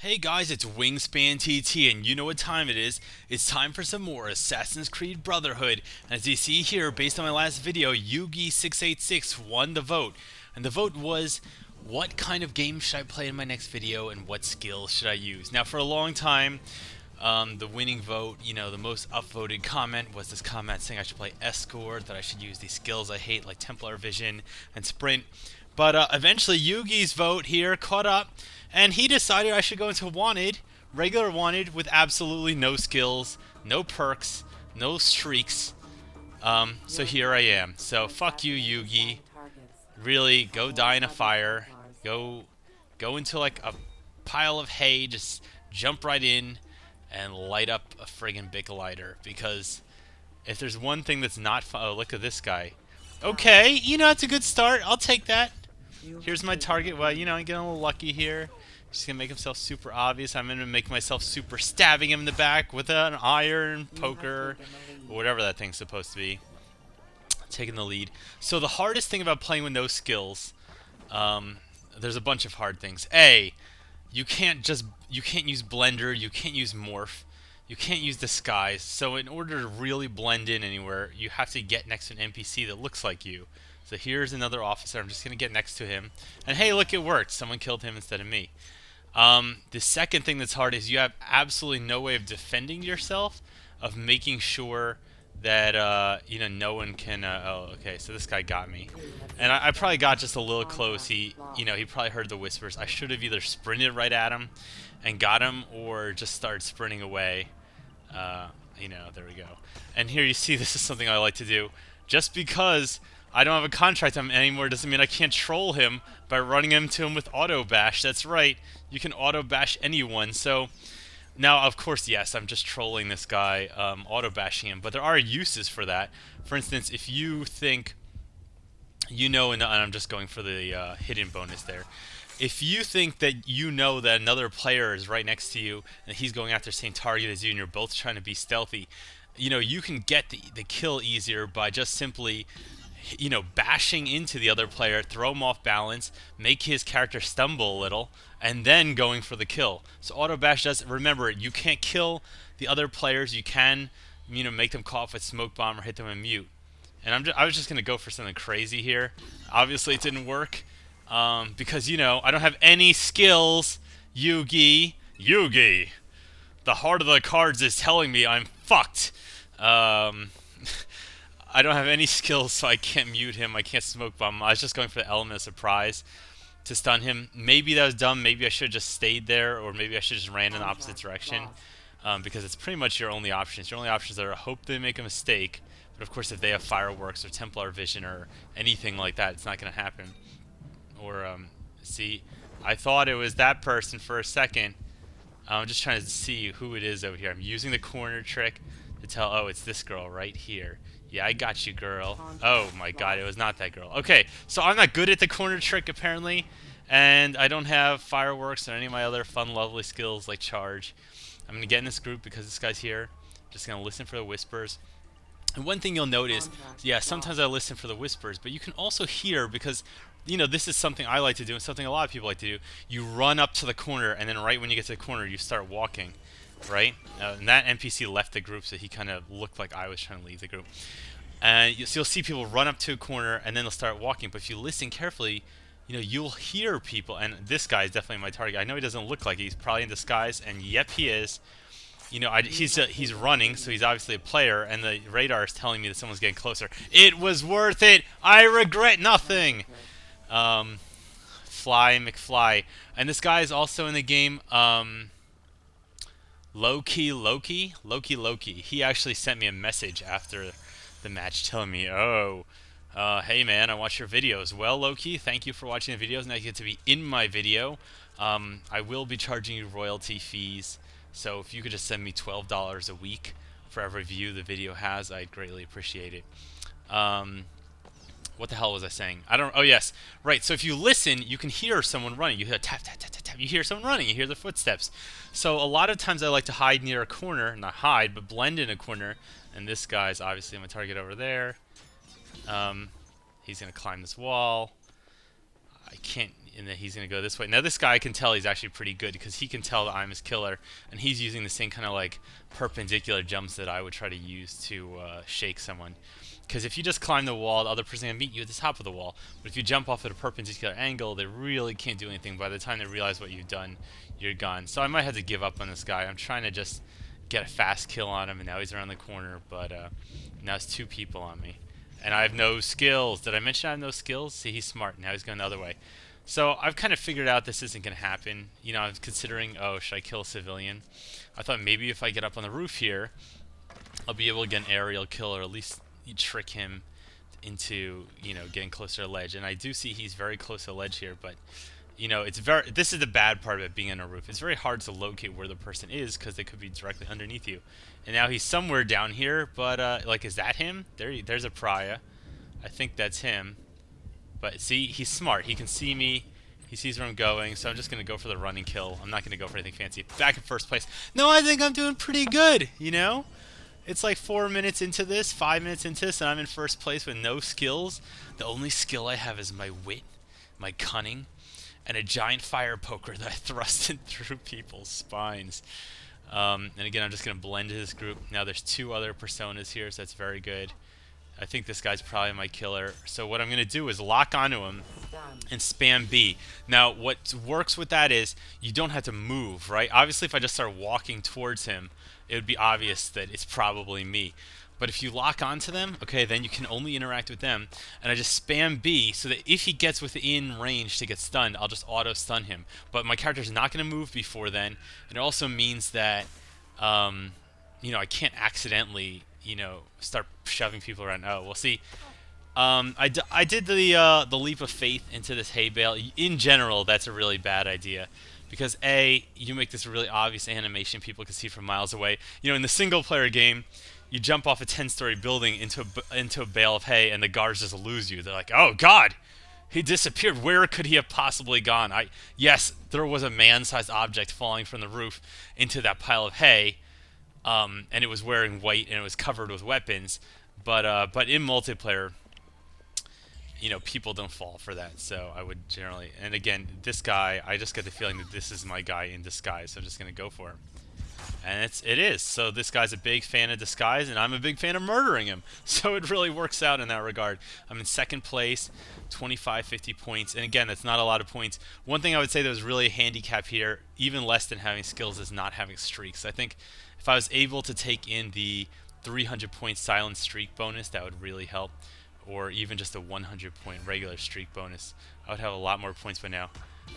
Hey guys, it's Wingspan TT, and you know what time it is. It's time for some more Assassin's Creed Brotherhood. And as you see here, based on my last video, Yugi686 won the vote. And the vote was, what kind of game should I play in my next video, and what skills should I use? Now, for a long time, the winning vote, the most upvoted comment was this comment saying I should play Escort, that I should use these skills I hate like Templar Vision and Sprint. But eventually Yugi's vote here caught up, and he decided I should go into Wanted, regular Wanted, with absolutely no skills, no perks, no streaks. So here I am. So fuck you, Yugi. Really, go die in a fire. Go into like a pile of hay, just jump right in and light up a friggin' big lighter. Because if there's one thing that's not fun, oh, look at this guy. Okay, that's a good start. I'll take that. Here's my target. Well, I'm getting a little lucky here. He's gonna make himself super obvious. I'm gonna make myself super, stabbing him in the back with an iron poker, or whatever that thing's supposed to be. Taking the lead. So the hardest thing about playing with no skills, there's a bunch of hard things. You can't use blender, you can't use morph, you can't use disguise. So in order to really blend in anywhere, you have to get next to an NPC that looks like you. So here's another officer. I'm just gonna get next to him, and hey, look, it worked. Someone killed him instead of me. The second thing that's hard is you have absolutely no way of defending yourself, of making sure that no one can. Oh, okay. So this guy got me, and I probably got just a little close. He probably heard the whispers. I should have either sprinted right at him and got him, or just started sprinting away. There we go. And here you see, this is something I like to do. Just because I don't have a contract on him anymore doesn't mean I can't troll him by running into him with auto bash. That's right, you can auto bash anyone. So now, of course, yes, I'm just trolling this guy, auto bashing him, but there are uses for that. For instance, if you think and I'm just going for the hidden bonus there. If you think that that another player is right next to you and he's going after the same target as you and you're both trying to be stealthy, you can get the kill easier by just simply bashing into the other player, throw him off balance, make his character stumble a little, and then going for the kill. So auto bash does, remember, you can't kill the other players. You can, make them cough with smoke bomb or hit them in mute. And I was just gonna go for something crazy here. Obviously, it didn't work because I don't have any skills. Yugi, the heart of the cards is telling me I'm fucked. I don't have any skills, so I can't mute him. I can't smoke bomb him. I was just going for the element of surprise to stun him. Maybe that was dumb. Maybe I should have just stayed there, or maybe I should have just ran in the opposite direction, because it's pretty much your only options. Your only options are hope they make a mistake, but of course if they have fireworks or Templar Vision or anything like that, it's not going to happen. Or, see, I thought it was that person for a second. I'm just trying to see who it is over here. I'm using the corner trick to tell, oh, it's this girl right here. Yeah, I got you, girl. Oh my god, it was not that girl. Okay, so I'm not good at the corner trick, apparently, and I don't have fireworks or any of my other fun, lovely skills like charge. I'm going to get in this group because this guy's here. Just going to listen for the whispers. And one thing you'll notice, yeah, sometimes I listen for the whispers, but you can also hear, because this is something I like to do and something a lot of people like to do. You run up to the corner, and then right when you get to the corner, you start walking. Right? And that NPC left the group, so he kind of looked like I was trying to leave the group. And so you'll see people run up to a corner, and then they'll start walking. But if you listen carefully, you'll hear people. And this guy is definitely my target. I know he doesn't look like it. He's probably in disguise, and yep, he is. He's running, so he's obviously a player, and the radar is telling me that someone's getting closer. It was worth it. I regret nothing. Fly McFly, and this guy is also in the game. Loki. He actually sent me a message after the match telling me, oh, hey man, I watch your videos. Well, Loki, thank you for watching the videos. Now you get to be in my video. I will be charging you royalty fees, so if you could just send me $12 a week for every view the video has, I'd greatly appreciate it. What the hell was I saying? Oh yes, right. So if you listen, you can hear someone running. You hear tap, tap, tap, tap, tap. You hear someone running. You hear their footsteps. So a lot of times I like to hide near a corner, not hide, but blend in a corner. And this guy's obviously my target over there. He's gonna climb this wall. I can't. and then he's gonna go this way. Now this guy can tell he's actually pretty good because he can tell that I'm his killer, and he's using the same kind of like perpendicular jumps that I would try to use to shake someone. Because if you just climb the wall, the other person can meet you at the top of the wall. But if you jump off at a perpendicular angle, they really can't do anything. By the time they realize what you've done, you're gone. So I might have to give up on this guy. I'm trying to just get a fast kill on him, and now he's around the corner. But now it's 2 people on me. And I have no skills. Did I mention I have no skills? See, he's smart. Now he's going the other way. So I've kind of figured out this isn't going to happen. You know, I was considering, oh, should I kill a civilian? I thought maybe if I get up on the roof here, I'll be able to get an aerial kill, or at least you trick him into, you know, getting closer to the ledge. And I do see he's very close to the ledge here, but you know, this is the bad part of it being on a roof. It's very hard to locate where the person is because they could be directly underneath you. And now he's somewhere down here, but like, is that him? There's a pariah. I think that's him. But see, he's smart. He can see me. He sees where I'm going, so I'm just going to go for the running kill. I'm not going to go for anything fancy. Back in first place. No, I think I'm doing pretty good, you know? It's like 4 minutes into this, 5 minutes into this, and I'm in first place with no skills. The only skill I have is my wit, my cunning, and a giant fire poker that I thrusted through people's spines. And again, I'm just going to blend into this group. Now there's 2 other personas here, so that's very good. I think this guy's probably my killer. So what I'm going to do is lock onto him and spam B. Now what works with that is you don't have to move, right? Obviously if I just start walking towards him, it would be obvious that it's probably me. But if you lock onto them, okay, then you can only interact with them. And I just spam B so that if he gets within range to get stunned, I'll just auto-stun him. But my character's not going to move before then. And it also means that, you know, I can't accidentally, you know, start shoving people around. Oh, we'll see. I did the leap of faith into this hay bale. In general, that's a really bad idea. Because A, you make this really obvious animation people can see from miles away. You know, in the single-player game, you jump off a 10-story building into a bale of hay, and the guards just lose you. They're like, oh, God, he disappeared. Where could he have possibly gone? Yes, there was a man-sized object falling from the roof into that pile of hay, and it was wearing white, and it was covered with weapons. But in multiplayer, you know, people don't fall for that, so I would generally... And again, this guy, I just get the feeling that this is my guy in disguise, so I'm just going to go for him. And it is. So this guy's a big fan of disguise, and I'm a big fan of murdering him. So it really works out in that regard. I'm in second place, 50 points. And again, that's not a lot of points. One thing I would say that was really a handicap here, even less than having skills, is not having streaks. I think if I was able to take in the 300-point silent streak bonus, that would really help. Or even just a 100-point regular streak bonus, I would have a lot more points by now.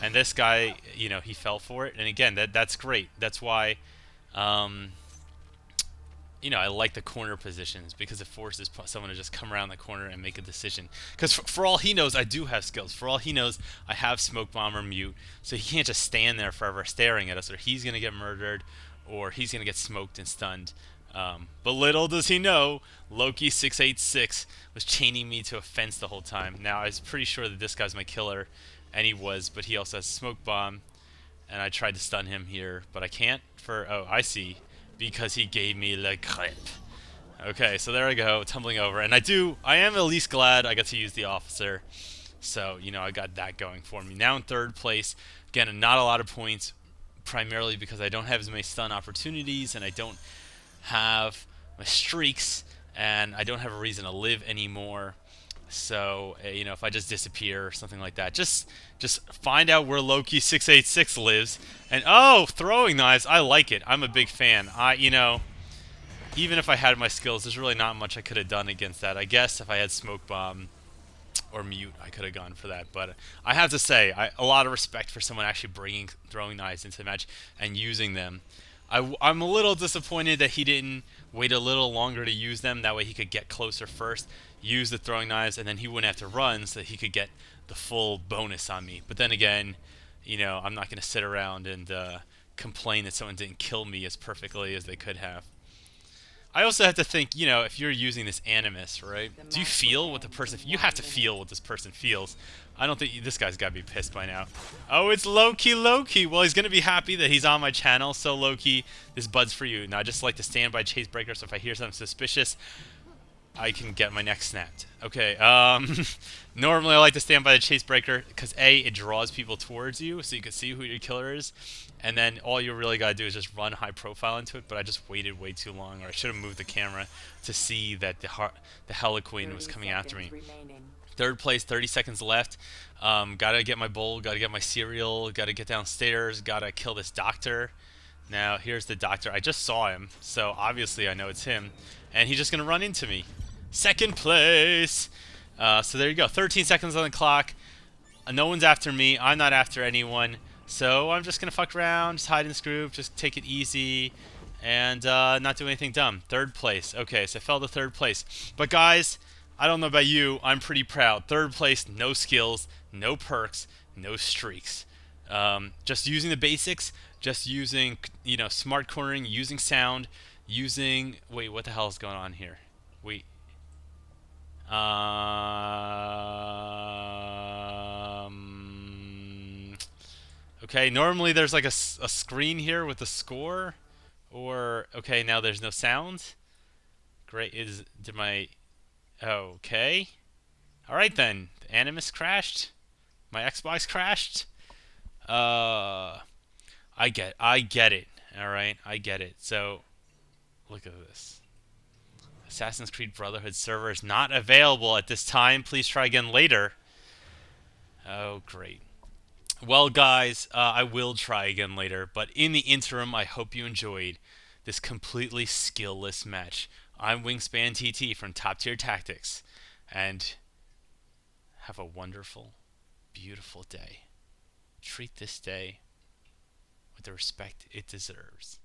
And this guy, you know, he fell for it. And again, that's great. That's why, you know, I like the corner positions, because it forces someone to just come around the corner and make a decision. Because for all he knows, I do have skills. For all he knows, I have smoke bomb or mute, so he can't just stand there forever staring at us, or he's going to get murdered, or he's going to get smoked and stunned. But little does he know, Loki686 was chaining me to a fence the whole time. Now, I was pretty sure that this guy's my killer, and he was, but he also has a smoke bomb, and I tried to stun him here, but I can't oh, I see, because he gave me le crêpe. Okay, so there I go, tumbling over, and I am at least glad I got to use the officer, so, you know, I got that going for me. Now in third place, again, not a lot of points, primarily because I don't have as many stun opportunities, and I don't have my streaks, and I don't have a reason to live anymore. So, you know, if I just disappear or something like that, just find out where Loki686 lives. And oh, throwing knives, I like it. I'm a big fan. You know, even if I had my skills, there's really not much I could have done against that. I guess if I had smoke bomb or mute, I could have gone for that. But I have to say, a lot of respect for someone actually bringing throwing knives into the match and using them. I'm a little disappointed that he didn't wait a little longer to use them. That way he could get closer first, use the throwing knives, and then he wouldn't have to run so that he could get the full bonus on me. But then again, you know, I'm not going to sit around and complain that someone didn't kill me as perfectly as they could have. I also have to think, you know, if you're using this animus, right? Do you feel what the person... You have to feel what this person feels. I don't think... This guy's got to be pissed by now. Oh, it's Loki. Well, he's going to be happy that he's on my channel. So, Loki, this bud's for you. Now, I just like to stand by chase breaker, so if I hear something suspicious, I can get my neck snapped. Okay, normally I like to stand by the chase breaker because A, it draws people towards you so you can see who your killer is, and then all you really gotta do is just run high profile into it, but I just waited way too long, or I should have moved the camera to see that the Heliqueen was coming after me. Third place, 30 seconds left. Gotta get my bowl, gotta get my cereal, gotta get downstairs, gotta kill this doctor. Now, here's the doctor. I just saw him, so obviously I know it's him. And he's just going to run into me. Second place! So there you go. 13 seconds on the clock. No one's after me. I'm not after anyone. So I'm just going to fuck around, just hide in this group, just take it easy, and not do anything dumb. Third place. Okay, so I fell to third place. But guys, I don't know about you. I'm pretty proud. Third place, no skills, no perks, no streaks. Just using the basics, just using, smart cornering, using sound, using... Wait, what the hell is going on here? Wait. Okay, normally there's like a screen here with the score. Or, okay, now there's no sound. Great, did my... Okay. Alright then, the Animus crashed. My Xbox crashed. I get it. All right, I get it. So, look at this. Assassin's Creed Brotherhood server is not available at this time. Please try again later. Oh, great. Well, guys, I will try again later. But in the interim, I hope you enjoyed this completely skillless match. I'm Wingspan TT from Top Tier Tactics, and have a wonderful, beautiful day. Treat this day with the respect it deserves.